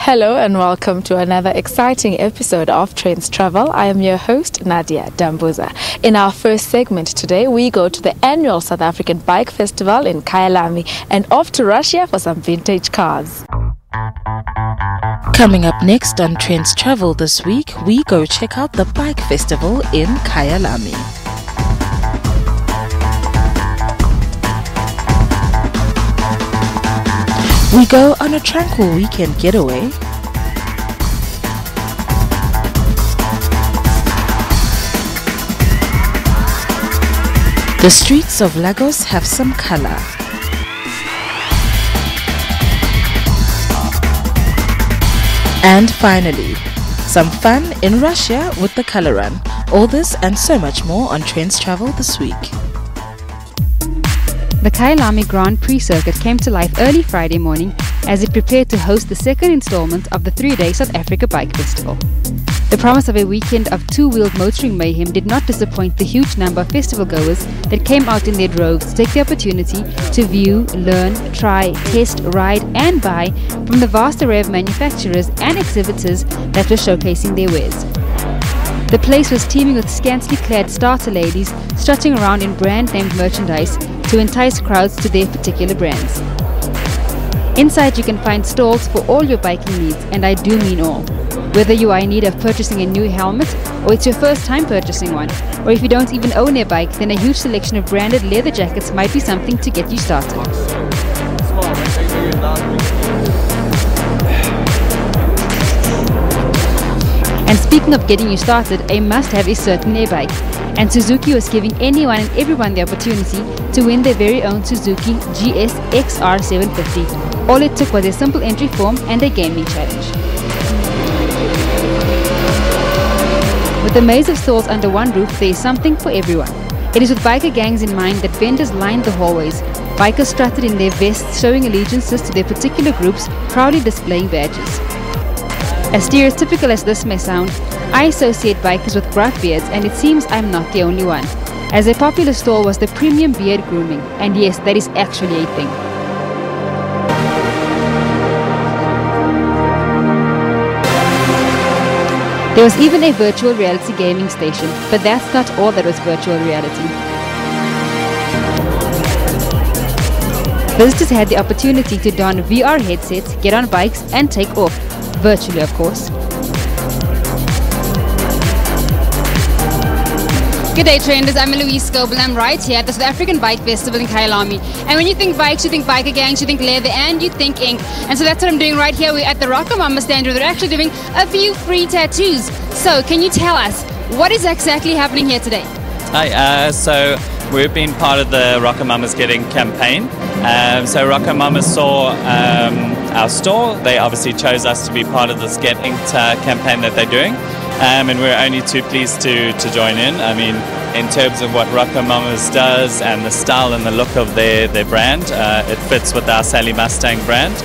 Hello and welcome to another exciting episode of Trendz Travel. I am your host, Nadia Dambuza. In our first segment today, we go to the annual South African Bike Festival in Kyalami and off to Russia for some vintage cars. Coming up next on Trendz Travel this week, we go check out the Bike Festival in Kyalami. We go on a tranquil weekend getaway. The streets of Lagos have some color. And finally, some fun in Russia with the color run. All this and so much more on Trendz Travel this week. The Kyalami Grand Prix circuit came to life early Friday morning as it prepared to host the second installment of the 3-day South Africa Bike Festival. The promise of a weekend of two-wheeled motoring mayhem did not disappoint the huge number of festival goers that came out in their droves to take the opportunity to view, learn, try, test, ride and buy from the vast array of manufacturers and exhibitors that were showcasing their wares. The place was teeming with scantily clad starter ladies strutting around in brand-named merchandise to entice crowds to their particular brands. Inside you can find stalls for all your biking needs, and I do mean all. Whether you are in need of purchasing a new helmet, or it's your first time purchasing one, or if you don't even own a bike, then a huge selection of branded leather jackets might be something to get you started. And speaking of getting you started, a must-have is certainly a bike. And Suzuki was giving anyone and everyone the opportunity to win their very own Suzuki GS XR 750. All it took was a simple entry form and a gaming challenge. With a maze of stalls under one roof, there is something for everyone. It is with biker gangs in mind that vendors lined the hallways. Bikers strutted in their vests, showing allegiances to their particular groups, proudly displaying badges. As stereotypical as this may sound, I associate bikers with gruff beards, and it seems I'm not the only one, as a popular stall was the premium beard grooming, and yes, that is actually a thing. There was even a virtual reality gaming station, but that's not all that was virtual reality. Visitors had the opportunity to don VR headsets, get on bikes and take off, virtually of course. Good day, Trenders. I'm Louise Scoble. I'm right here at the South African Bike Festival in Kyalami. And when you think bikes, you think biker gangs, you think leather, and you think ink. And so that's what I'm doing right here. We're at the Rockamama stand where they're actually doing a few free tattoos. So can you tell us what is exactly happening here today? Hi, so we've been part of the Rockamama's Getting campaign. So Rockamama saw our store. They obviously chose us to be part of this Get Inked campaign that they're doing. And we're only too pleased to join in. I mean, in terms of what Rockamama's does and the style and the look of their brand, it fits with our Sally Mustang brand.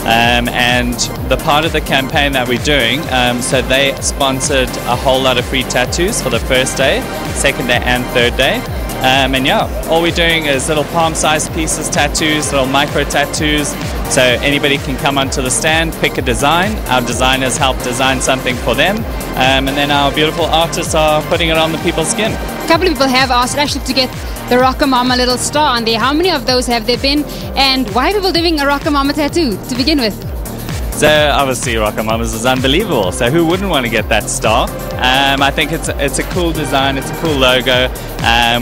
And the part of the campaign that we're doing, so they sponsored a whole lot of free tattoos for the first day, second day and third day. And yeah, all we're doing is little palm-sized pieces, tattoos, little micro tattoos. So anybody can come onto the stand, pick a design. Our designers help design something for them. And then our beautiful artists are putting it on the people's skin. A couple of people have asked actually to get the Rockamama little star on there. How many of those have there been? And why are people doing a Rockamama tattoo to begin with? So obviously Rockamama's is unbelievable. So who wouldn't want to get that star? I think it's a cool design. It's a cool logo.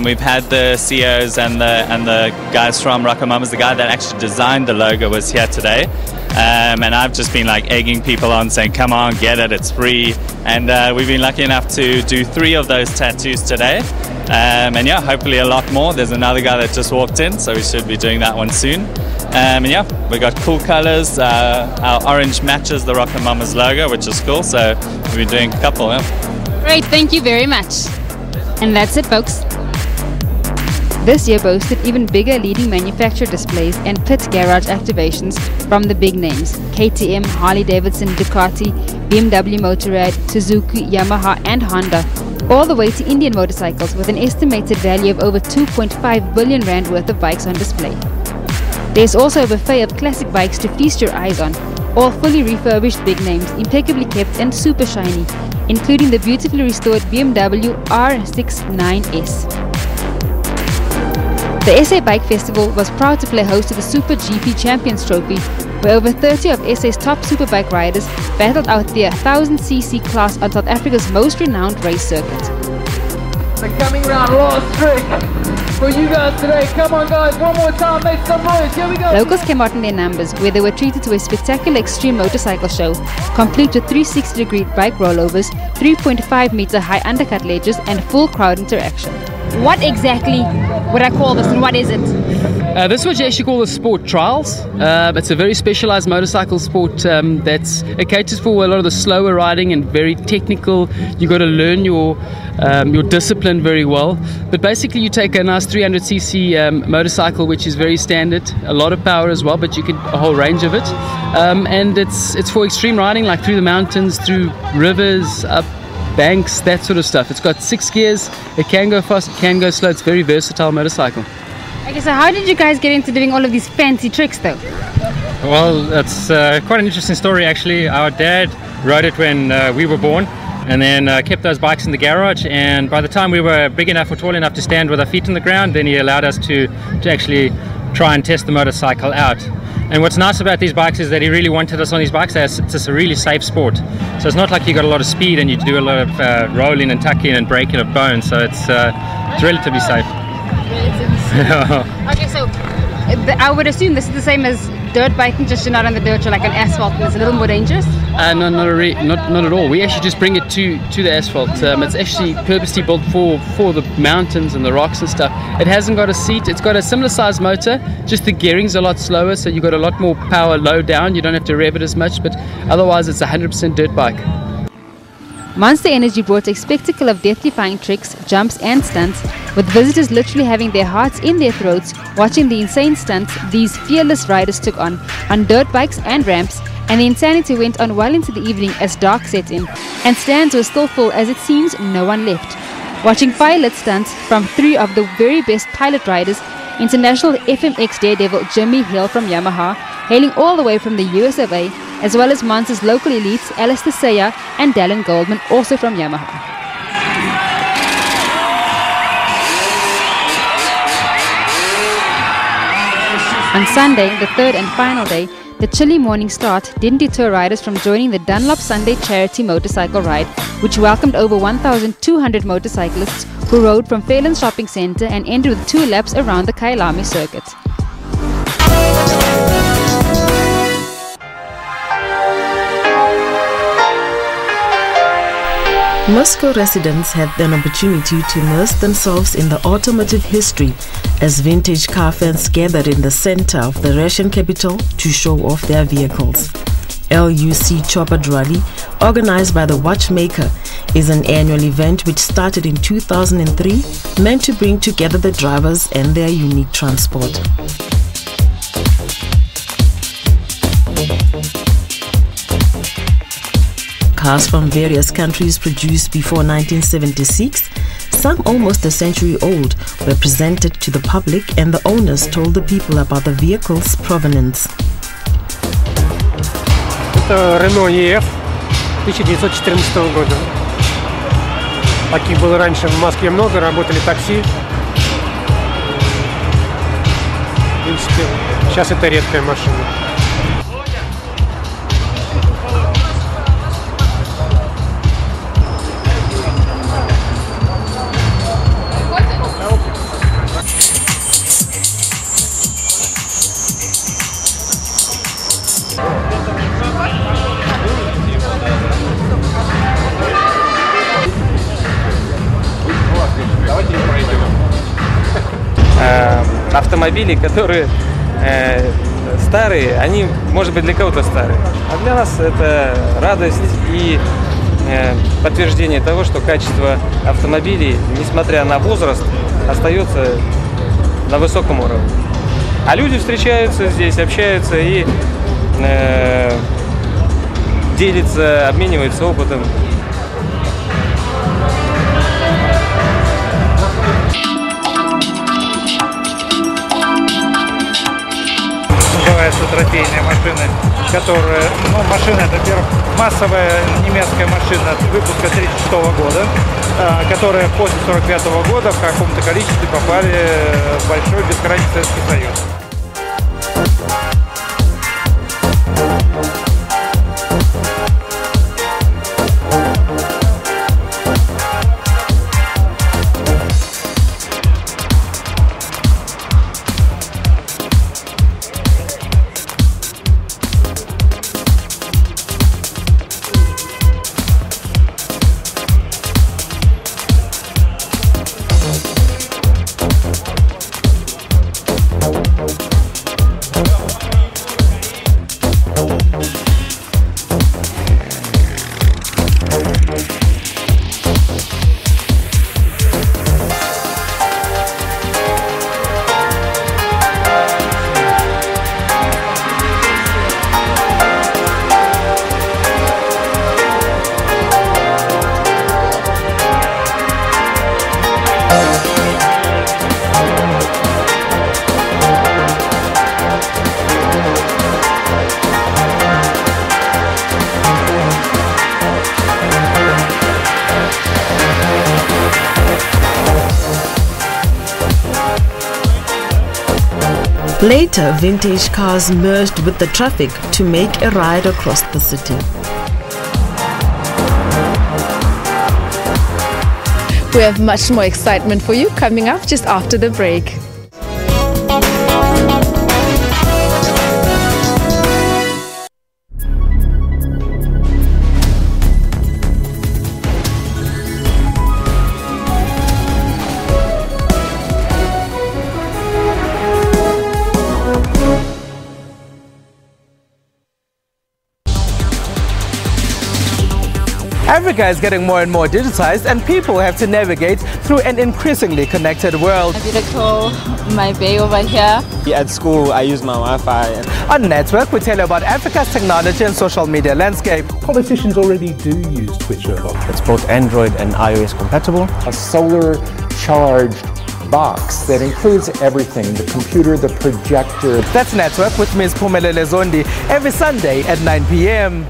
We've had the CEOs and the guys from Rockamama's. The guy that actually designed the logo was here today. And I've just been like egging people on, saying, "Come on, get it! It's free." And we've been lucky enough to do 3 of those tattoos today. And yeah, hopefully a lot more. There's another guy that just walked in, so we should be doing that one soon. And yeah, we got cool colors. Our orange matches the Rockamama's logo, which is cool. So we've been doing a couple. Yeah. Great, thank you very much. And that's it, folks. This year boasted even bigger leading manufacturer displays and pit garage activations from the big names: KTM, Harley-Davidson, Ducati, BMW Motorrad, Suzuki, Yamaha and Honda, all the way to Indian motorcycles with an estimated value of over 2.5 billion rand worth of bikes on display. There's also a buffet of classic bikes to feast your eyes on, all fully refurbished big names, impeccably kept and super shiny, including the beautifully restored BMW R69S. The SA Bike Festival was proud to play host to the Super GP Champions Trophy, where over 30 of SA's top superbike riders battled out their 1000cc class on South Africa's most renowned race circuit. The coming round last trick for you guys today. Come on guys, one more time, make some noise. Here we go. Locals came out in their numbers, where they were treated to a spectacular extreme motorcycle show, complete with 360-degree bike rollovers, 3.5-meter high undercut ledges, and full crowd interaction. What exactly would I call this, and what is it? This is what you actually call the sport trials. It's a very specialized motorcycle sport it caters for a lot of the slower riding and very technical. You got to learn your discipline very well. But basically, you take a nice 300cc motorcycle, which is very standard, a lot of power as well, but you get a whole range of it. And it's for extreme riding, like through the mountains, through rivers, up banks, that sort of stuff. It's got 6 gears. It can go fast, it can go slow. It's a very versatile motorcycle. Okay, so how did you guys get into doing all of these fancy tricks though? Well, that's quite an interesting story actually. Our dad rode it when we were born, and then kept those bikes in the garage, and by the time we were big enough or tall enough to stand with our feet on the ground, then he allowed us to actually try and test the motorcycle out. And what's nice about these bikes is that he really wanted us on these bikes. It's just a really safe sport. So it's not like you got a lot of speed and you do a lot of rolling and tucking and breaking of bones. So it's relatively safe. Okay, so I would assume this is the same as dirt biking, just you're not on the dirt, you're like on asphalt, and it's a little more dangerous? No, not at all. We actually just bring it to the asphalt. It's actually purposely built for the mountains and the rocks and stuff. It hasn't got a seat. It's got a similar size motor, just the gearing's a lot slower, so you've got a lot more power low down. You don't have to rev it as much, but otherwise it's a 100% dirt bike. Monster Energy brought a spectacle of death-defying tricks, jumps and stunts, with visitors literally having their hearts in their throats watching the insane stunts these fearless riders took on dirt bikes and ramps, and the insanity went on well into the evening as dark set in, and stands were still full as it seems no one left. Watching fire-lit stunts from 3 of the very best pilot riders, international FMX daredevil Jimmy Hill from Yamaha, hailing all the way from the US of A, as well as Monster's local elites Alistair Sayer and Dallin Goldman, also from Yamaha. On Sunday, the third and final day, the chilly morning start didn't deter riders from joining the Dunlop Sunday Charity Motorcycle Ride, which welcomed over 1,200 motorcyclists who rode from Fairlands Shopping Centre and ended with 2 laps around the Kyalami circuit. Moscow residents had an opportunity to immerse themselves in the automotive history as vintage car fans gathered in the center of the Russian capital to show off their vehicles. LUC Chopard Rally, organized by the watchmaker, is an annual event which started in 2003, meant to bring together the drivers and their unique transport. Cars from various countries produced before 1976, some almost a century old, were presented to the public, and the owners told the people about the vehicle's provenance. Это Renault EF 1914 года. Таких было раньше в Москве много, работали такси. В принципе, сейчас это редкая машина. Автомобили, которые старые, они, может быть, для кого-то старые, а для нас это радость и подтверждение того, что качество автомобилей, несмотря на возраст, остается на высоком уровне. А люди встречаются здесь, общаются и делятся, обмениваются опытом. Называется трофейные машины которая, машина, это, во-первых, массовая немецкая машина выпуска 1936 года, которая после 1945 года в каком-то количестве попали в большой бескрайний Советский Союз. Later, vintage cars merged with the traffic to make a ride across the city. We have much more excitement for you coming up just after the break. Africa is getting more and more digitized, and people have to navigate through an increasingly connected world. I did a call my bay over here. At school, I use my Wi-Fi. On Network, we tell you about Africa's technology and social media landscape. Politicians already do use Twitter a lot. It's both Android and iOS compatible. A solar charged box that includes everything, the computer, the projector. That's Network with Ms. Phumelele Zondi every Sunday at 9 p.m.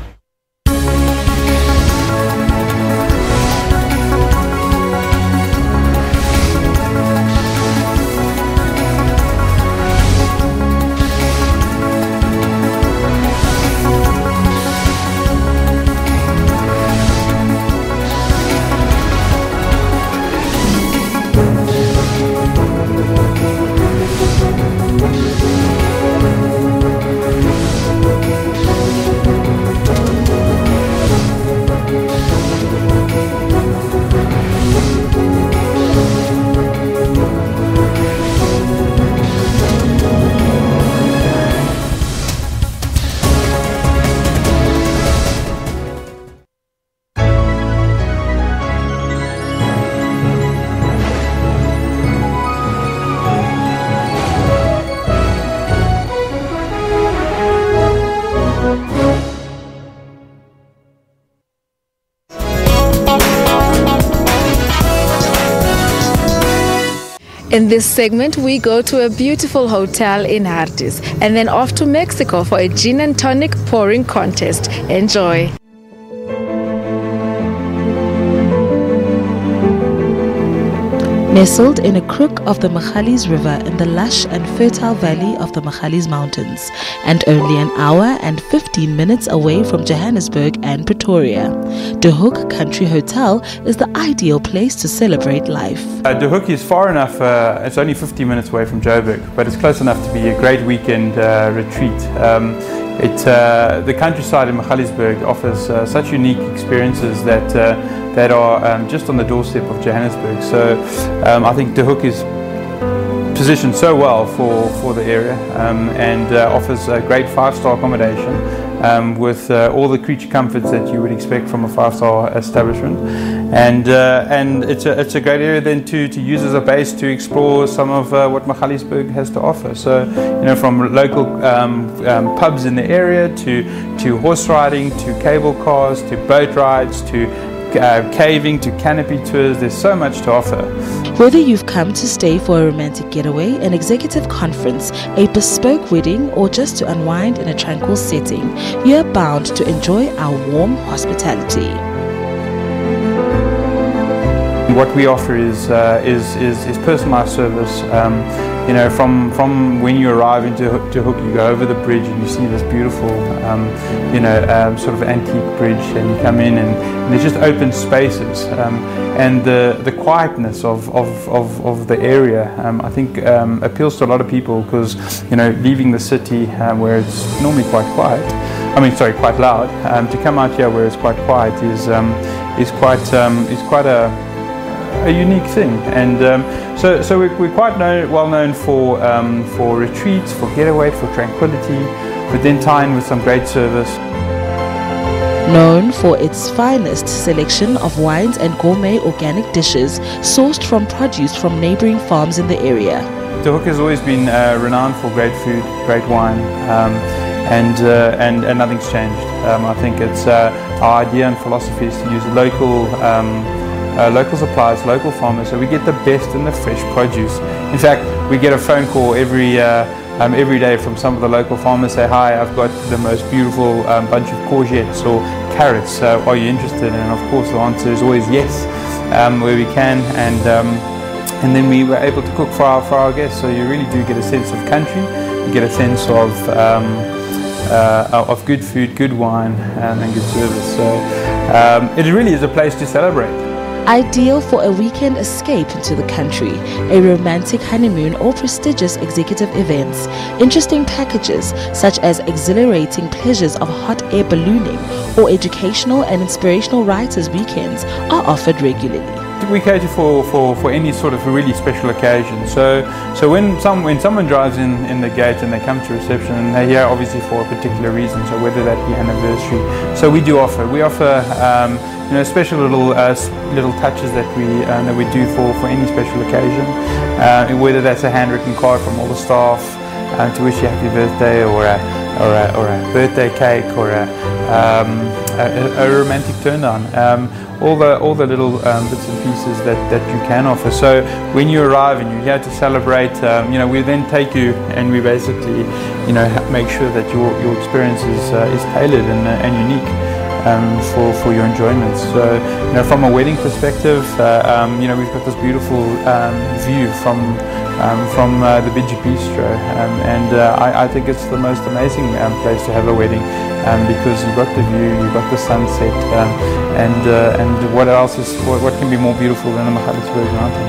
In this segment, we go to a beautiful hotel in Hartis and then off to Mexico for a gin and tonic pouring contest. Enjoy. Nestled in a crook of the Magalies River in the lush and fertile valley of the Magalies Mountains, and only an hour and 15 minutes away from Johannesburg and Pretoria, De Hoek Country Hotel is the ideal place to celebrate life. De Hoek is far enough, it's only 50 minutes away from Joburg, but it's close enough to be a great weekend retreat. The countryside in Magaliesburg offers such unique experiences that are just on the doorstep of Johannesburg. So I think De Hoek is positioned so well for the area and offers a great 5-star accommodation with all the creature comforts that you would expect from a 5-star establishment, and it's a great area then to use as a base to explore some of what Magaliesburg has to offer. So from local pubs in the area to horse riding, to cable cars, to boat rides, to caving to canopy tours. There's so much to offer. Whether you've come to stay for a romantic getaway, an executive conference, a bespoke wedding, or just to unwind in a tranquil setting, you're bound to enjoy our warm hospitality. What we offer is personalised service. From when you arrive into Hook, you go over the bridge and you see this beautiful, sort of antique bridge, and you come in and there's just open spaces, and the quietness of the area, I think, appeals to a lot of people, because leaving the city where it's normally quite quiet, quite loud, to come out here where it's quite quiet is quite a unique thing. And so we're quite well known for retreats, for getaway, for tranquility, but then tie in with some great service. Known for its finest selection of wines and gourmet organic dishes sourced from produce from neighboring farms in the area. The Hook has always been renowned for great food, great wine, and nothing's changed. I think it's our idea and philosophy is to use local suppliers, local farmers, so we get the best and the fresh produce. In fact, we get a phone call every day from some of the local farmers. Say, hi, I've got the most beautiful bunch of courgettes or carrots, are you interested? And of course the answer is always yes, where we can, and then we were able to cook for our guests. So you really do get a sense of country, you get a sense of good food, good wine, and good service. So it really is a place to celebrate. Ideal for a weekend escape into the country, a romantic honeymoon, or prestigious executive events. Interesting packages such as exhilarating pleasures of hot air ballooning or educational and inspirational writers' weekends are offered regularly. We cater for any sort of really special occasion. So when someone drives in the gate and they come to reception, and they're here obviously for a particular reason, so whether that be anniversary, so we offer special little touches that we do for any special occasion, whether that's a handwritten card from all the staff to wish you happy birthday, or a birthday cake, or a romantic turn down. All the little bits and pieces that you can offer. So when you arrive and you're here to celebrate, we then take you and we basically make sure that your experience is tailored and unique for your enjoyment. So from a wedding perspective, we've got this beautiful view from the Bidji Bistro, and I think it's the most amazing place to have a wedding, because you've got the view, you've got the sunset, and what can be more beautiful than the Magaliesberg Mountain?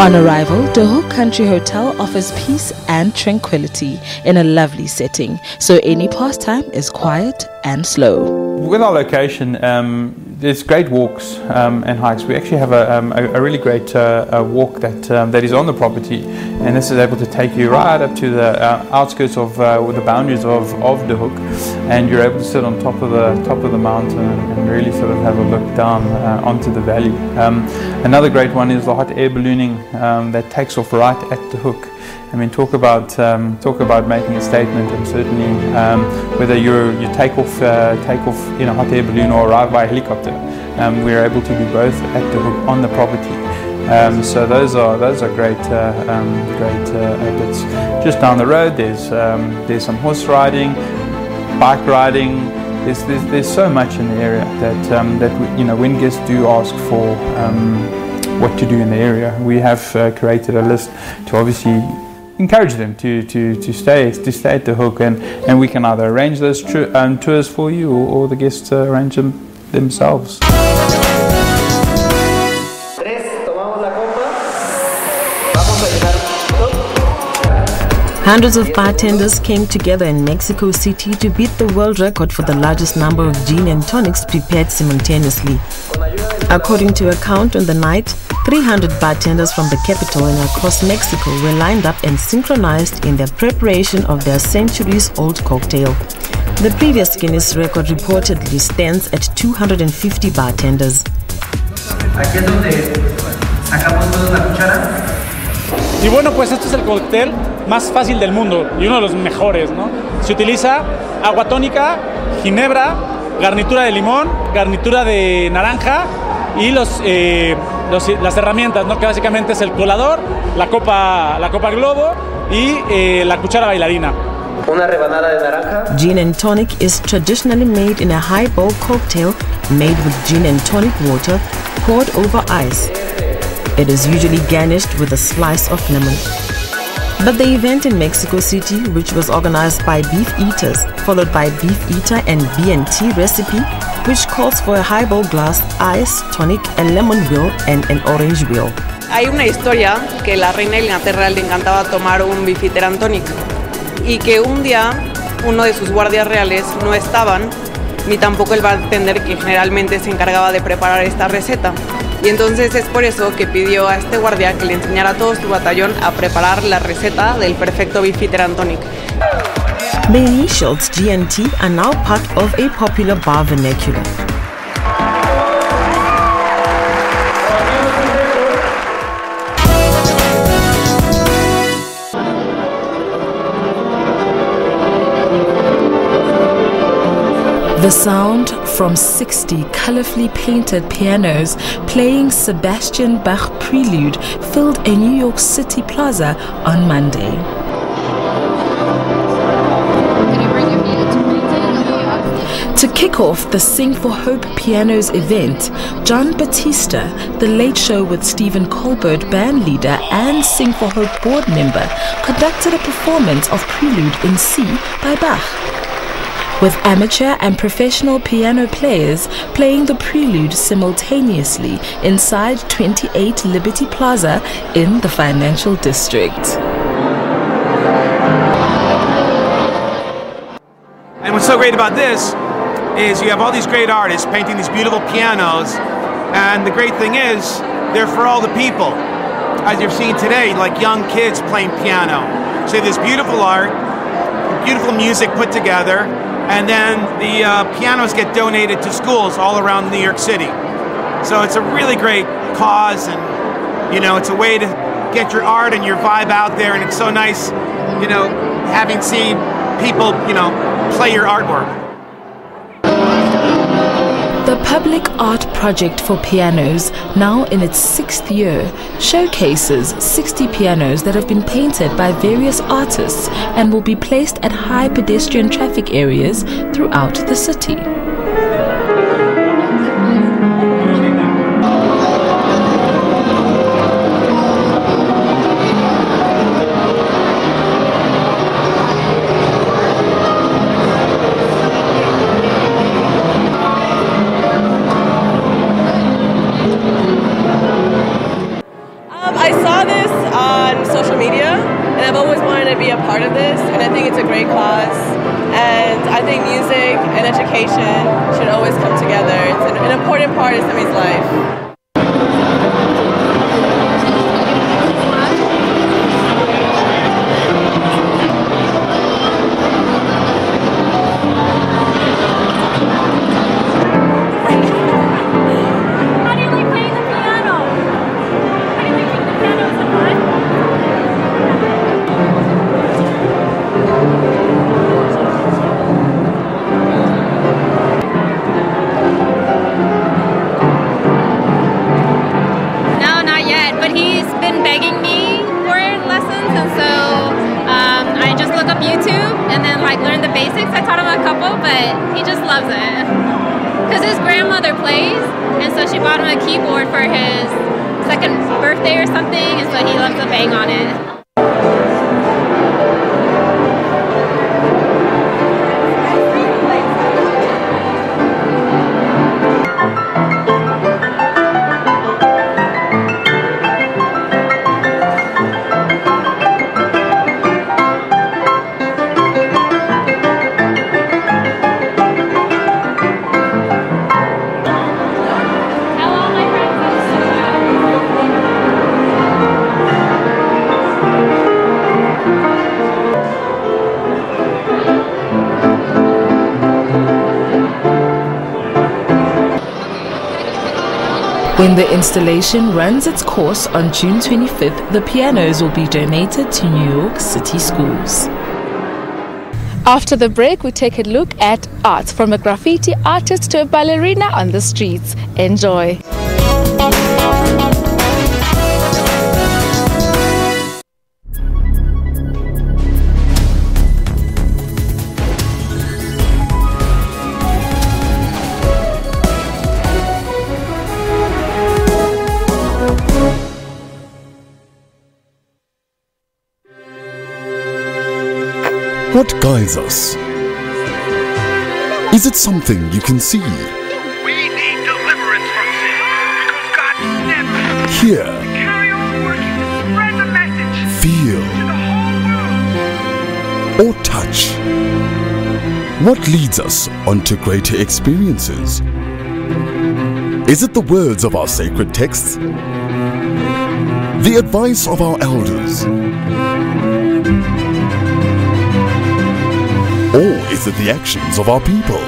On arrival, the Hook Country Hotel offers peace and tranquility in a lovely setting, so any pastime is quiet and slow. With our location, there's great walks and hikes. We actually have a really great walk that is on the property, and this is able to take you right up to the outskirts of the boundaries of the Hook, and you're able to sit on top of the mountain and really sort of have a look down onto the valley. Another great one is the hot air ballooning that takes off right at the Hook. I mean, talk about making a statement, and certainly whether you take off in a hot air balloon or arrive by helicopter, we're able to do both at the Hook on the property. So those are great bits. Just down the road, there's some horse riding, bike riding. There's so much in the area that when guests do ask for what to do in the area, we have created a list to obviously encourage them to stay at the Hook, and we can either arrange those tours for you, or the guests arrange them themselves. Hundreds of bartenders came together in Mexico City to beat the world record for the largest number of gin and tonics prepared simultaneously. According to a count on the night, 300 bartenders from the capital and across Mexico were lined up and synchronized in their preparation of their centuries-old cocktail. The previous Guinness record reportedly stands at 250 bartenders. Y bueno, pues este es el cóctel más fácil del mundo y uno de los mejores, ¿no? Se utiliza agua tónica, ginebra, garnitura de limón, garnitura de naranja y las herramientas, ¿no? Que básicamente es el colador, la copa globo y la cuchara bailarina. Una rebanada de naranja. Gin and tonic is traditionally made in a highball cocktail made with gin and tonic water poured over ice. It is usually garnished with a slice of lemon. But the event in Mexico City, which was organized by Beef Eaters, followed by Beef Eater and B&T recipe, which calls for a highball glass, ice, tonic, a lemon wheel and an orange wheel. Hay una historia que la reina de Inglaterra le encantaba tomar un Beef Eater and tonic y que un día uno de sus guardias reales no estaban, ni tampoco el bartender que generalmente se encargaba de preparar esta receta. Y entonces es por eso que pidió a este guardia que le enseñara a todo su batallón a preparar la receta del perfecto Beef Eater and tonic. The initials G&T are now part of a popular bar vernacular. The sound from 60 colorfully painted pianos playing Sebastian Bach Prelude filled a New York City plaza on Monday. To kick off the Sing for Hope Pianos event, John Batista, The Late Show with Stephen Colbert band leader and Sing for Hope board member, conducted a performance of Prelude in C by Bach, with amateur and professional piano players playing the prelude simultaneously inside 28 Liberty Plaza in the Financial District. And what's so great about this is you have all these great artists painting these beautiful pianos, and the great thing is they're for all the people. As you've seen today, like young kids playing piano. So you have this beautiful art, beautiful music put together, and then the pianos get donated to schools all around New York City. So it's a really great cause, and you know, it's a way to get your art and your vibe out there, and it's so nice, you know, having seen people, you know, play your artwork. The Public Art Project for Pianos, now in its 6th year, showcases 60 pianos that have been painted by various artists and will be placed at high pedestrian traffic areas throughout the city. I saw this on social media, and I've always wanted to be a part of this, and I think it's a great cause, and I think music and education should always come together. It's an important part of somebody's life. Learn the basics. I taught him a couple, but he just loves it because his grandmother plays, and so she bought him a keyboard for his 2nd birthday or something, and so he loves to bang on it. When the installation runs its course on June 25th, the pianos will be donated to New York City schools. After the break, we take a look at art, from a graffiti artist to a ballerina on the streets. Enjoy. What guides us? Is it something you can see? We need deliverance from sin because God never Hear? carry on working to spread the message Feel? to the whole world. Or touch? What leads us onto greater experiences? Is it the words of our sacred texts? The advice of our elders? Or is it the actions of our people?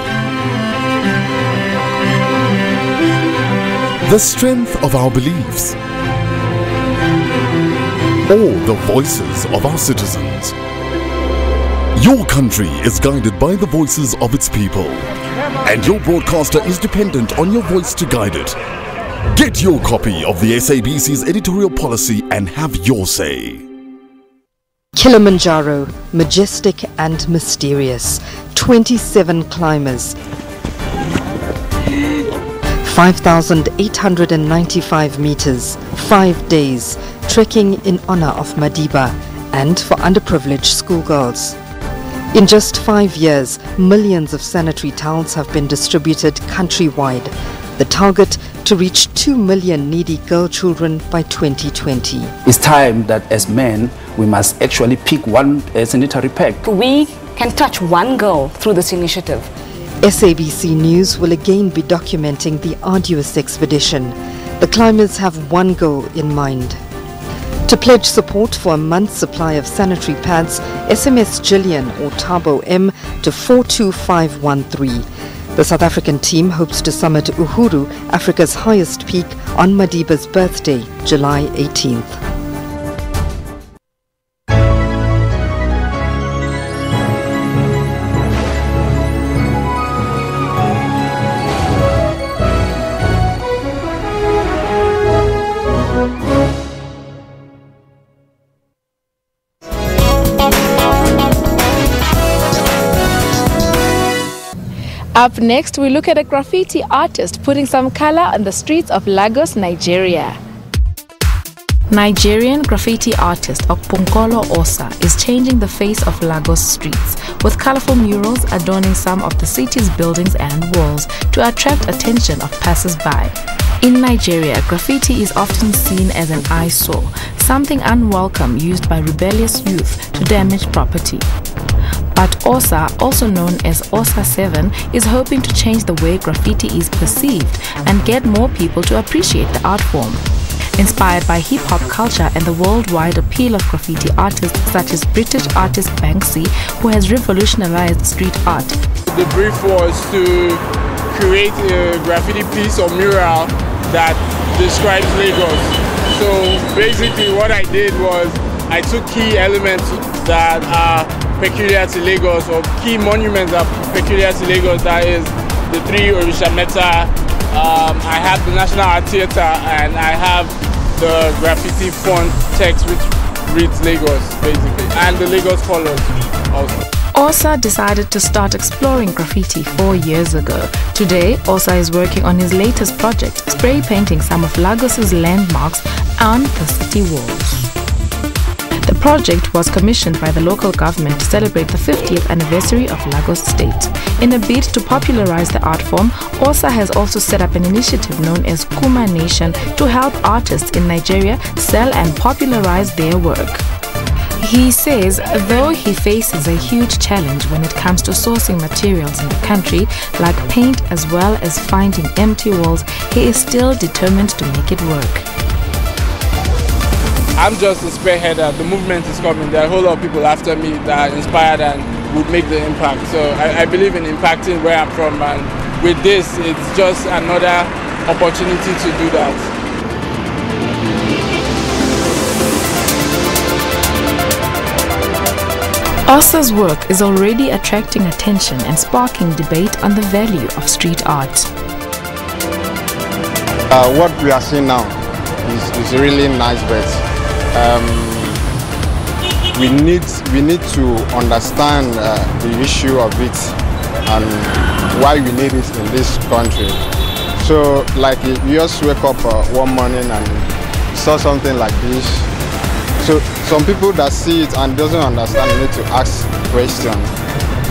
The strength of our beliefs? Or the voices of our citizens? Your country is guided by the voices of its people, and your broadcaster is dependent on your voice to guide it. Get your copy of the SABC's editorial policy and have your say. Kilimanjaro, majestic and mysterious, 27 climbers, 5,895 meters, 5 days, trekking in honor of Madiba and for underprivileged schoolgirls. In just 5 years, millions of sanitary towels have been distributed countrywide. The target, to reach 2 million needy girl children by 2020. It's time that as men, we must actually pick one sanitary pack. We can touch one girl through this initiative. SABC News will again be documenting the arduous expedition. The climbers have one goal in mind. To pledge support for a month's supply of sanitary pads, SMS Gillian or Tabo M to 42513. The South African team hopes to summit Uhuru, Africa's highest peak, on Madiba's birthday, July 18th. Up next, we look at a graffiti artist putting some color on the streets of Lagos, Nigeria. Nigerian graffiti artist Okpunkolo Osa is changing the face of Lagos streets with colorful murals adorning some of the city's buildings and walls to attract attention of passers-by. In Nigeria, graffiti is often seen as an eyesore, something unwelcome used by rebellious youth to damage property. But Osa, also known as Osa 7, is hoping to change the way graffiti is perceived and get more people to appreciate the art form. Inspired by hip-hop culture and the worldwide appeal of graffiti artists such as British artist Banksy, who has revolutionized street art. The brief was to create a graffiti piece or mural that describes Lagos. So basically what I did was I took key elements that are peculiar to Lagos, or key monuments that are peculiar to Lagos, that is the 3 Orisha Meta, I have the National Art Theatre, and I have the graffiti font text which reads Lagos basically, and the Lagos colors also. Osa decided to start exploring graffiti 4 years ago. Today, Osa is working on his latest project, spray painting some of Lagos's landmarks on the city walls. The project was commissioned by the local government to celebrate the 50th anniversary of Lagos State. In a bid to popularize the art form, Osa has also set up an initiative known as Kuma Nation to help artists in Nigeria sell and popularize their work. He says though he faces a huge challenge when it comes to sourcing materials in the country, like paint as well as finding empty walls, he is still determined to make it work. I'm just a spearheader. The movement is coming. There are a whole lot of people after me that are inspired and would make the impact. So I believe in impacting where I'm from, and with this, it's just another opportunity to do that. Osa's work is already attracting attention and sparking debate on the value of street art. What we are seeing now is really nice, but we need to understand the issue of it and why we need it in this country. So, like, you just wake up one morning and saw something like this. So, some people that see it and doesn't understand need to ask questions.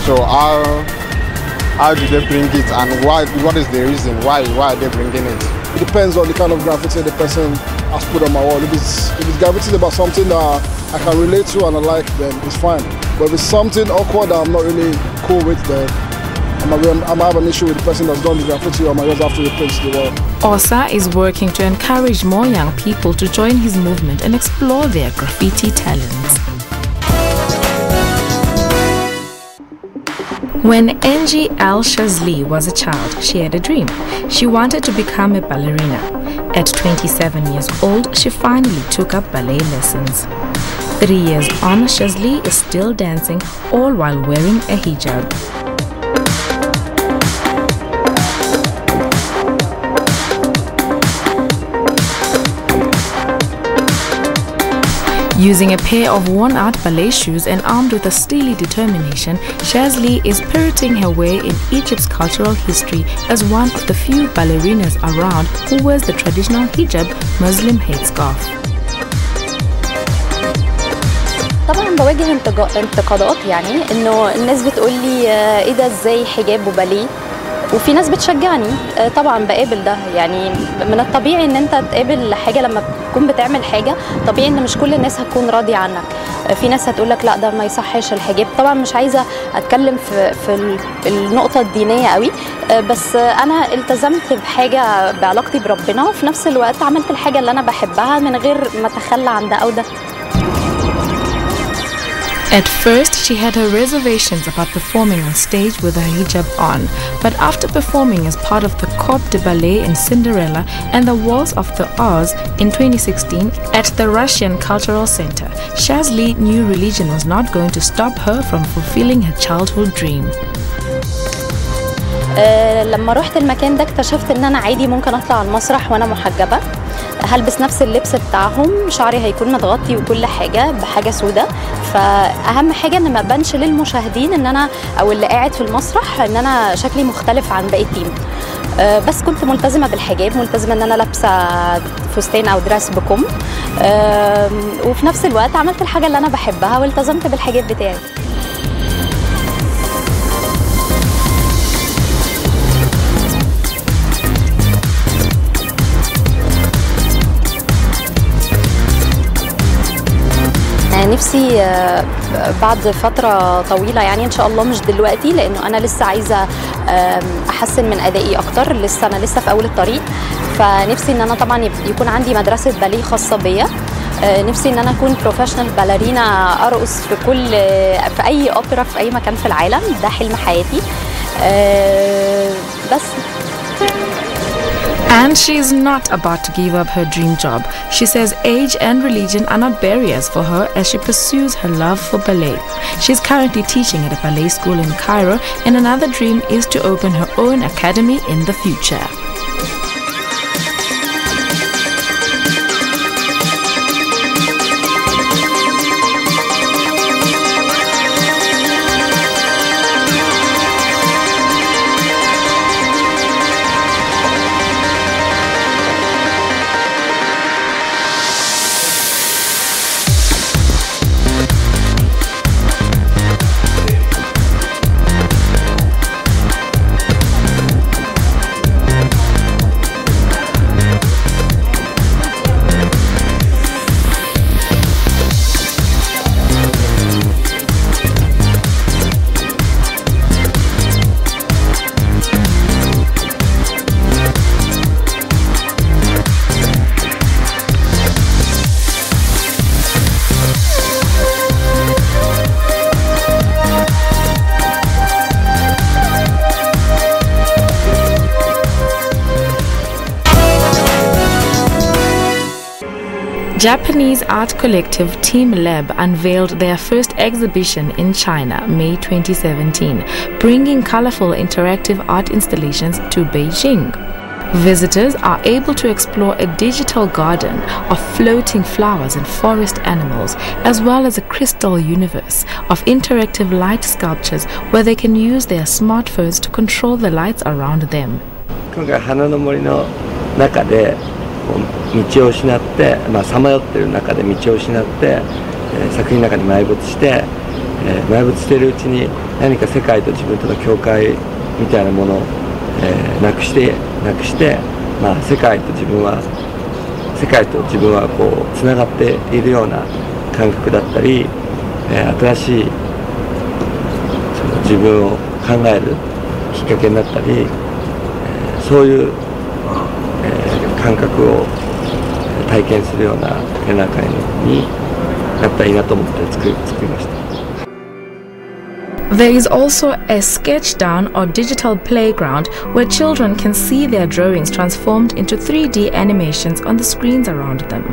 So, how do they bring it, and why? What is the reason? Why are they bringing it? It depends on the kind of graffiti the person has put on my wall. If it's graffiti about something that I can relate to and I like, then it's fine. But if it's something awkward that I'm not really cool with, then I might have an issue with the person that's done the graffiti, or I might just have to replace the wall. Osa is working to encourage more young people to join his movement and explore their graffiti talents. When Angie Al-Shazli was a child, she had a dream. She wanted to become a ballerina. At 27 years old, she finally took up ballet lessons. 3 years on, Shazli is still dancing, all while wearing a hijab. Using a pair of worn-out ballet shoes and armed with a steely determination, Shazli is pirouetting her way in Egypt's cultural history as one of the few ballerinas around who wears the traditional hijab, Muslim headscarf. طبعا بواجه انتقادات، يعني انه الناس بتقول لي ايه ده ازاي حجاب وباليه، وفي ناس بتشجعني. طبعا بقابل ده، يعني من الطبيعي ان انت تقابل حاجه لما تكون بتعمل حاجه، طبيعي ان مش كل الناس هتكون راضيه عنك. في ناس هتقول لك لا ده ما يصحش الحجاب. طبعا مش عايزه اتكلم في النقطه الدينيه قوي، بس انا التزمت بحاجه بعلاقتي بربنا، وفي نفس الوقت عملت الحاجه اللي انا بحبها من غير ما اتخلى عن ده او ده. At first, she had her reservations about performing on stage with her hijab on, but after performing as part of the Corps de Ballet in Cinderella and the Waltz of the Oz in 2016 at the Russian Cultural Center, Shazli knew religion was not going to stop her from fulfilling her childhood dream. لما رحت المكان ده اكتشفت ان انا عادي ممكن اطلع على المسرح وانا محجبه، هلبس نفس اللبس بتاعهم، شعري هيكون متغطي وكل حاجه بحاجه سودة. فاهم حاجه ان ما بانش للمشاهدين ان انا او اللي قاعد في المسرح ان انا شكلي مختلف عن باقي التيم. بس كنت ملتزمه بالحجاب، ملتزمه ان انا لابسه فستان او دراس بكم، وفي نفس الوقت عملت الحاجه اللي انا بحبها والتزمت بالحجاب بتاعي. نفسي بعد فترة طويلة، يعني إن شاء الله مش دلوقتي، لأنه أنا لسه عايزة أحسن من أدائي أكتر، أنا لسه في أول الطريق. فنفسي إن أنا طبعا يكون عندي مدرسة باليه خاصة بيا. نفسي إن أنا أكون بروفيشنال باليرينا، أرقص في أي أوبرا في أي مكان في العالم. ده حلم حياتي بس. And she is not about to give up her dream job. She says age and religion are not barriers for her as she pursues her love for ballet. She is currently teaching at a ballet school in Cairo, and another dream is to open her own academy in the future. Japanese art collective Team Lab unveiled their first exhibition in China, May 2017, bringing colorful interactive art installations to Beijing. Visitors are able to explore a digital garden of floating flowers and forest animals, as well as a crystal universe of interactive light sculptures where they can use their smartphones to control the lights around them. 今回花の森の中で道を失って、さまよっている中で道を失って、作品の中に埋没して、埋没しているうちに何か世界と自分との境界みたいなものを、なくして、世界と自分はこうつながっているような感覚だったり、新しいその自分を考えるきっかけになったり、そういう、感覚を体験するような展覧会になったらいいなと思って作りました。There is also a sketch-down or digital playground where children can see their drawings transformed into 3D animations on the screens around them.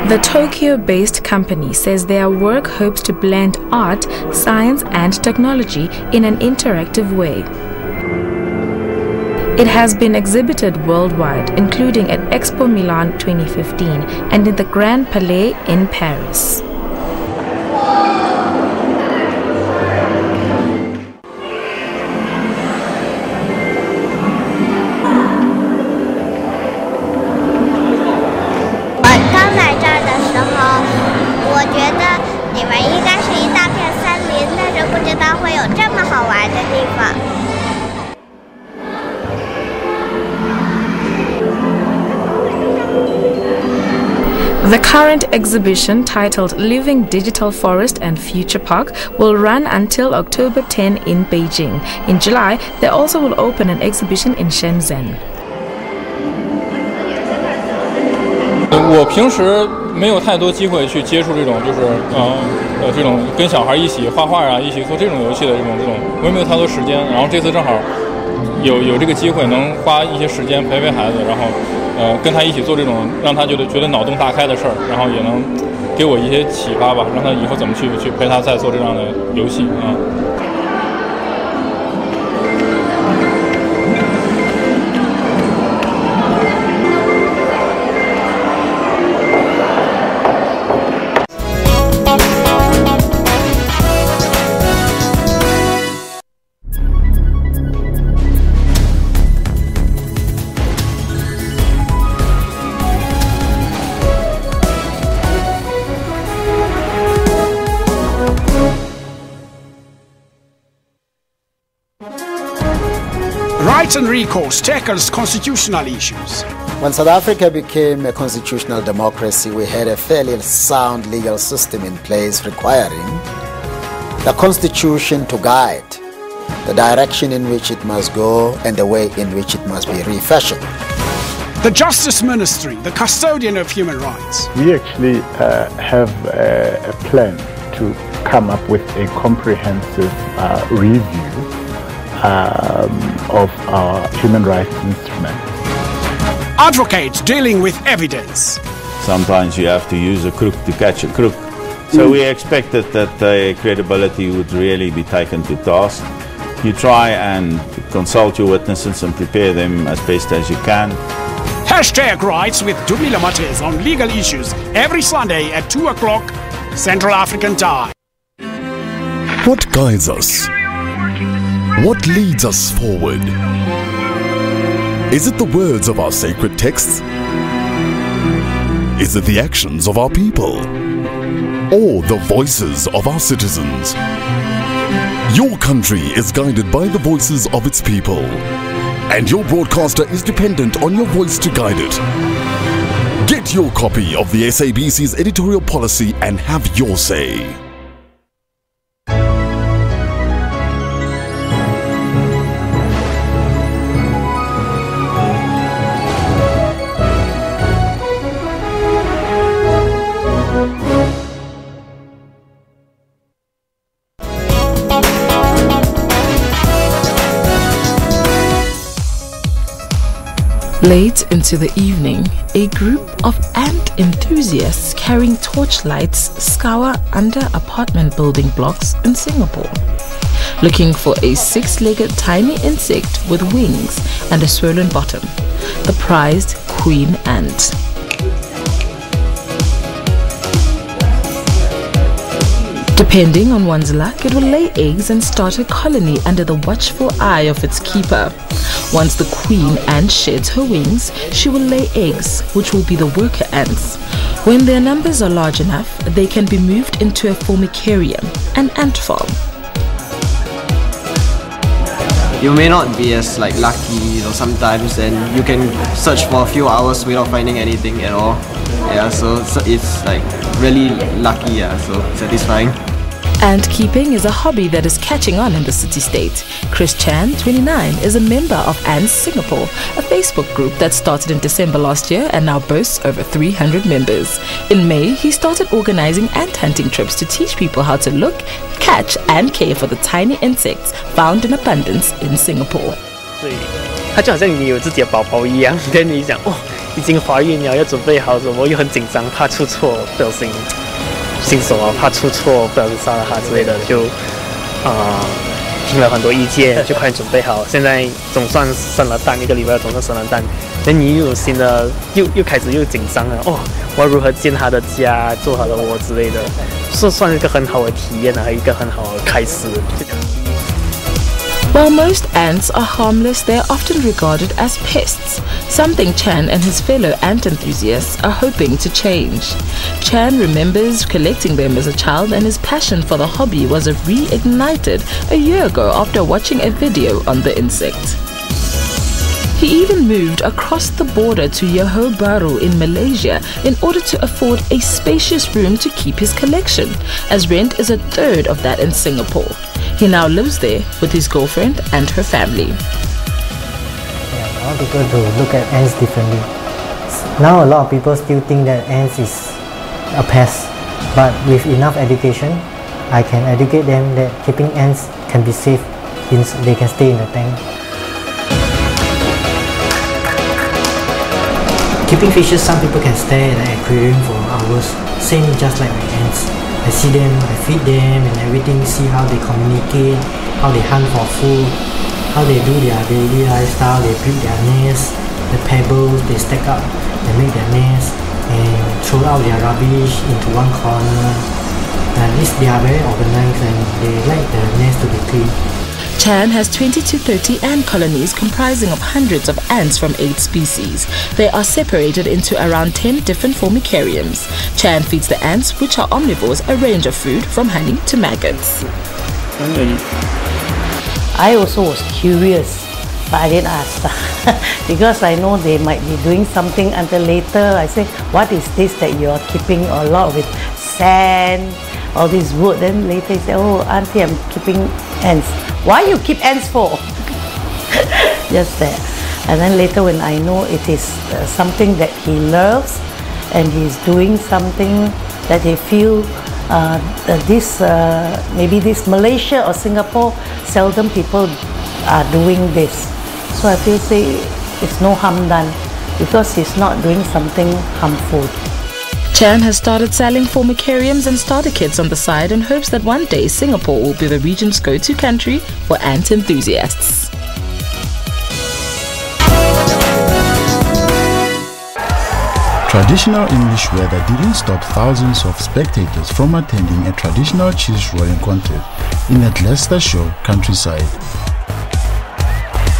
The Tokyo-based company says their work hopes to blend art, science and technology in an interactive way. It has been exhibited worldwide, including at Expo Milan 2015 and in the Grand Palais in Paris. The current exhibition, titled Living Digital Forest and Future Park, will run until October 10 in Beijing. In July, they also will open an exhibition in Shenzhen. 我平时没有太多机会去接触这种，这种跟小孩一起画画啊，一起做这种游戏的这种，我也没有太多时间。然后这次正好有这个机会，能花一些时间陪孩子，然后跟他一起做这种让他觉得脑洞大开的事儿，然后也能给我一些启发吧，让他以后怎么去陪他再做这样的游戏啊。Rights and recourse tackles constitutional issues. When South Africa became a constitutional democracy, we had a fairly sound legal system in place requiring the constitution to guide the direction in which it must go and the way in which it must be refashioned. The Justice Ministry, the custodian of human rights. We actually have a plan to come up with a comprehensive review of our human rights instruments. Advocates dealing with evidence. Sometimes you have to use a crook to catch a crook. So we expected that the credibility would really be taken to task. You try and consult your witnesses and prepare them as best as you can. Hashtag Rights with Dumila Matez on legal issues every Sunday at 2 o'clock Central African Time. What guides us? What leads us forward? Is it the words of our sacred texts? Is it the actions of our people? Or the voices of our citizens? Your country is guided by the voices of its people. And your broadcaster is dependent on your voice to guide it. Get your copy of the SABC's editorial policy and have your say. Late into the evening, a group of ant enthusiasts carrying torchlights scour under apartment building blocks in Singapore, looking for a 6-legged tiny insect with wings and a swollen bottom, the prized queen ant. Depending on one's luck, it will lay eggs and start a colony under the watchful eye of its keeper. Once the queen ant sheds her wings, she will lay eggs, which will be the worker ants. When their numbers are large enough, they can be moved into a formicarium, an ant farm. You may not be as lucky, sometimes, and you can search for a few hours without finding anything at all. Yeah, so it's really lucky, so satisfying. Ant keeping is a hobby that is catching on in the city-state. Chris Chan, 29, is a member of Ants Singapore, a Facebook group that started in December last year and now boasts over 300 members. In May, he started organizing ant hunting trips to teach people how to look, catch and care for the tiny insects found in abundance in Singapore. 它就好像你有自己的宝宝一样，跟你讲哦，已经怀孕了，要准备好什么，又很紧张，怕出错，不小心新手啊，怕出错，不小心杀了它之类的，就听了很多意见，就快准备好。现在总算生了蛋，1个礼拜总算生了蛋，那你又有新的，又开始又紧张了哦，我要如何建它的家，做它的窝之类的，算是一个很好的体验啊，一个很好的开始。 While most ants are harmless, they are often regarded as pests, something Chan and his fellow ant enthusiasts are hoping to change. Chan remembers collecting them as a child, and his passion for the hobby was reignited a year ago after watching a video on the insect. He even moved across the border to Johor Bahru in Malaysia in order to afford a spacious room to keep his collection, as rent is 1/3 of that in Singapore. He now lives there with his girlfriend and her family. Yeah, I want people to look at ants differently. Now a lot of people still think that ants is a pest, but with enough education, I can educate them that keeping ants can be safe, they can stay in the tank. Keeping fishes, some people can stay at the aquarium for hours, same just like the ants. I see them, I feed them and everything, see how they communicate, how they hunt for food, how they do their daily lifestyle, they build their nest, the pebbles they stack up, they make their nest and throw out their rubbish into one corner. At least they are very organized and they like the nest to be clean. Chan has 20 to 30 ant colonies comprising of hundreds of ants from 8 species. They are separated into around 10 different formicariums. Chan feeds the ants, which are omnivores, a range of food from honey to maggots. I also was curious, but I didn't ask because I know they might be doing something until later. I say, what is this that you're keeping a lot with sand, all this wood? Then later he said, oh auntie, I'm keeping ants. Why you keep ants for? Just that. And then later when I know it is something that he loves and he's doing something that he feel maybe this Malaysia or Singapore, seldom people are doing this. So I feel it's no harm done because he's not doing something harmful. Chan has started selling formicariums and starter kits on the side and hopes that one day Singapore will be the region's go-to country for ant enthusiasts. Traditional English weather didn't stop thousands of spectators from attending a traditional cheese rolling contest in the Leicestershire countryside.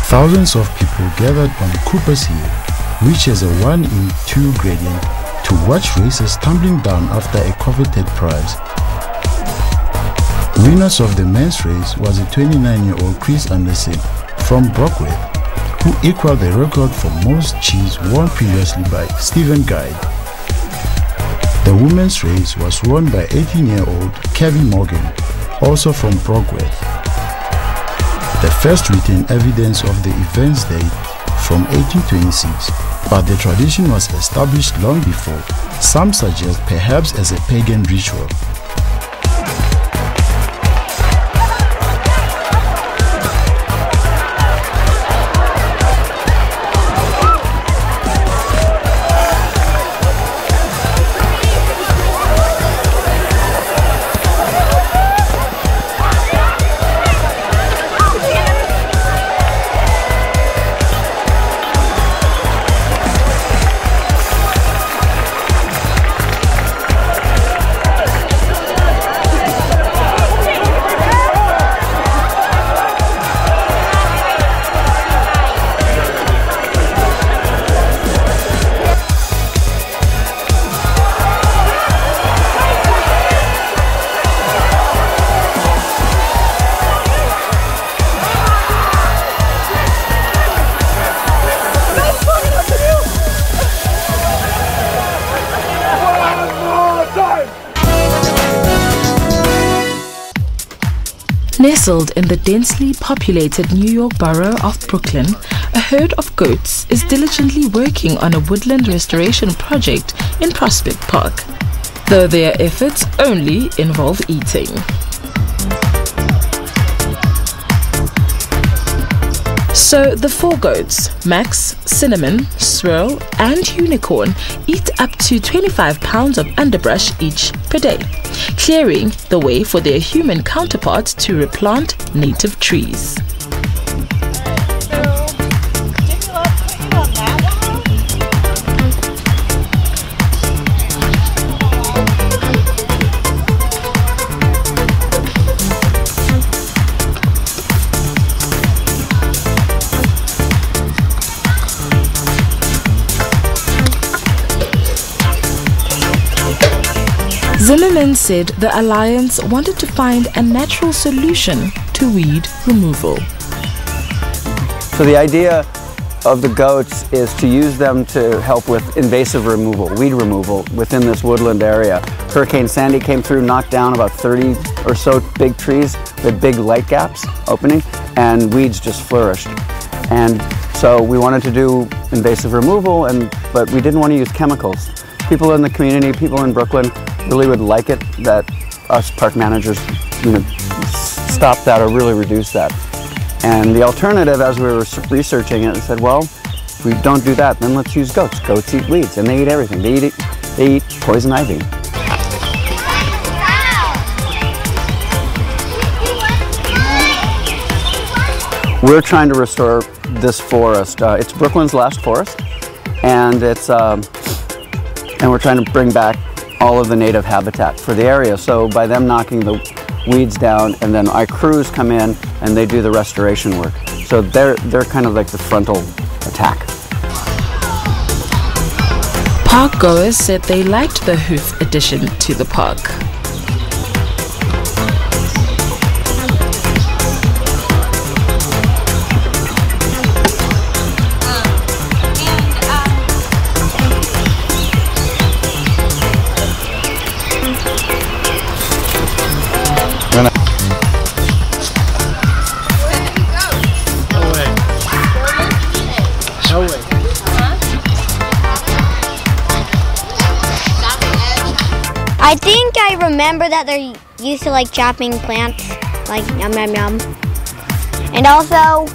Thousands of people gathered on Cooper's Hill, which has a 1:2 gradient, to watch racers tumbling down after a coveted prize. Winners of the men's race was a 29-year-old Chris Anderson from Brockwell, who equaled the record for most cheese won previously by Stephen Guide. The women's race was won by 18-year-old Kevin Morgan, also from Brockwell. The first written evidence of the events date from 1826, but the tradition was established long before, some suggest perhaps as a pagan ritual. Nestled in the densely populated New York borough of Brooklyn, a herd of goats is diligently working on a woodland restoration project in Prospect Park, though their efforts only involve eating. So the 4 goats, Max, Cinnamon, Swirl and Unicorn, eat up to 25 pounds of underbrush each per day, clearing the way for their human counterparts to replant native trees. Zimmerman said the alliance wanted to find a natural solution to weed removal. So the idea of the goats is to use them to help with invasive removal, weed removal within this woodland area. Hurricane Sandy came through, knocked down about 30 or so big trees with big light gaps opening, and weeds just flourished. And so we wanted to do invasive removal, but we didn't want to use chemicals. People in the community, people in Brooklyn really would like it that us park managers, stop that or really reduce that. And the alternative, as we were researching it, we said, well, if we don't do that, then let's use goats. Goats eat weeds, and they eat everything. They eat poison ivy. We're trying to restore this forest. It's Brooklyn's last forest, and and we're trying to bring back all of the native habitat for the area. So by them knocking the weeds down, and then our crews come in and they do the restoration work. So they're kind of like the frontal attack. Park goers said they liked the hoof addition to the park. I think I remember that they're used to like chopping plants, like yum yum yum. And also,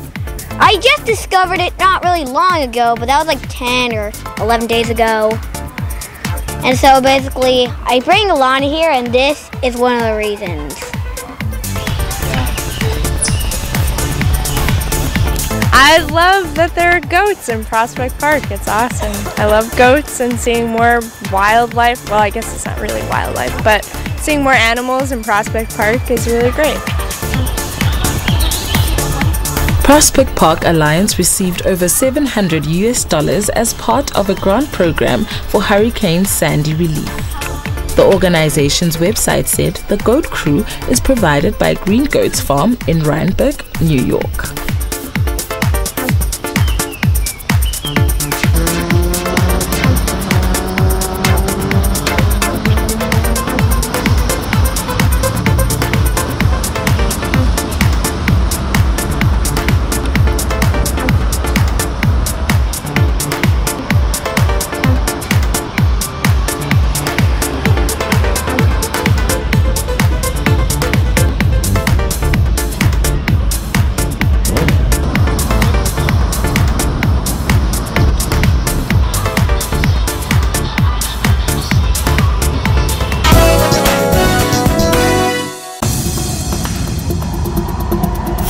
I just discovered it not really long ago, but that was like 10 or 11 days ago. And so basically, I bring Alana here, and this is one of the reasons. I love that there are goats in Prospect Park. It's awesome. I love goats and seeing more wildlife. Well, I guess it's not really wildlife, but seeing more animals in Prospect Park is really great. Prospect Park Alliance received over $700 US as part of a grant program for Hurricane Sandy relief. The organization's website said the goat crew is provided by Green Goats Farm in Rhinebeck, New York.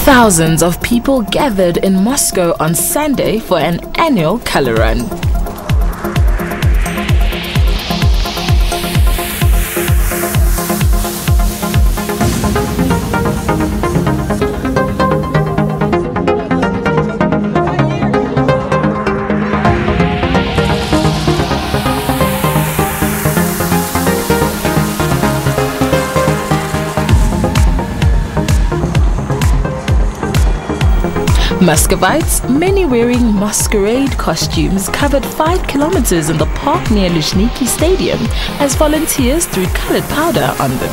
Thousands of people gathered in Moscow on Sunday for an annual color run. Muscovites, many wearing masquerade costumes, covered 5 kilometers in the park near Luzhniki Stadium as volunteers threw colored powder on them.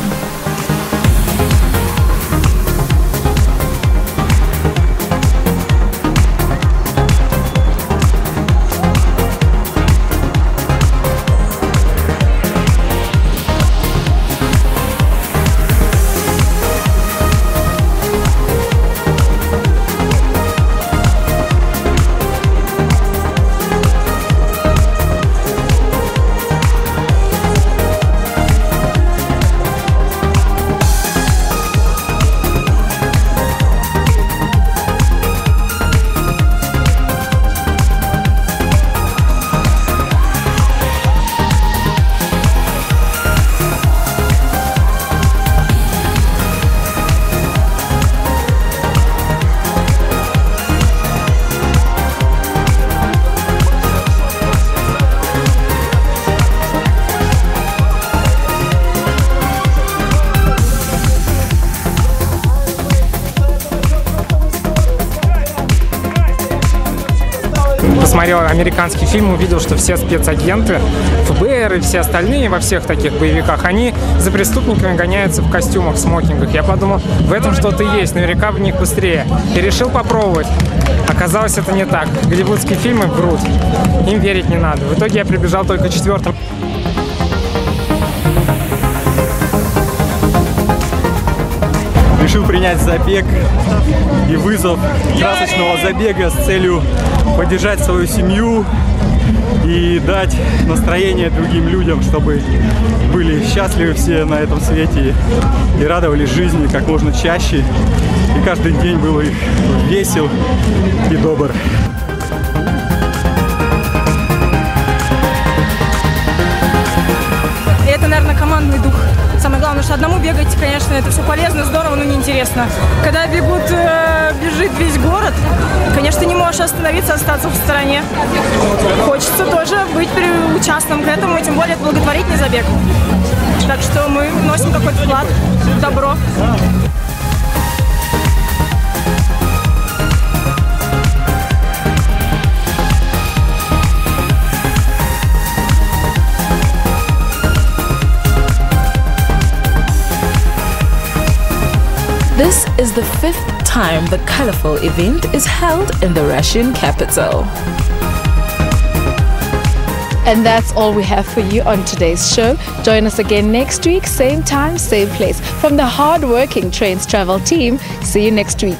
смотрел американский фильм, увидел, что все спецагенты, ФБР и все остальные во всех таких боевиках, они за преступниками гоняются в костюмах, смокингах. Я подумал, в этом что-то есть, наверняка в них быстрее. И решил попробовать. Оказалось, это не так. Голливудские фильмы врут. Им верить не надо. В итоге я прибежал только 4-м. Решил принять забег и вызов красочного забега с целью поддержать свою семью и дать настроение другим людям, чтобы были счастливы все на этом свете и радовались жизни как можно чаще. И каждый день был их весел и добр. Это, наверное, командный дух. Самое главное, что одному бегать, конечно, это все полезно, здорово, но неинтересно. Когда бежит весь город, конечно, ты не можешь остановиться, остаться в стороне. Хочется тоже быть участным к этому, и тем более это благотворительный забег. Так что мы вносим какой-то вклад в добро. This is the 5th time the colorful event is held in the Russian capital. And that's all we have for you on today's show. Join us again next week, same time, same place. From the hard-working Trendz Travel team, see you next week.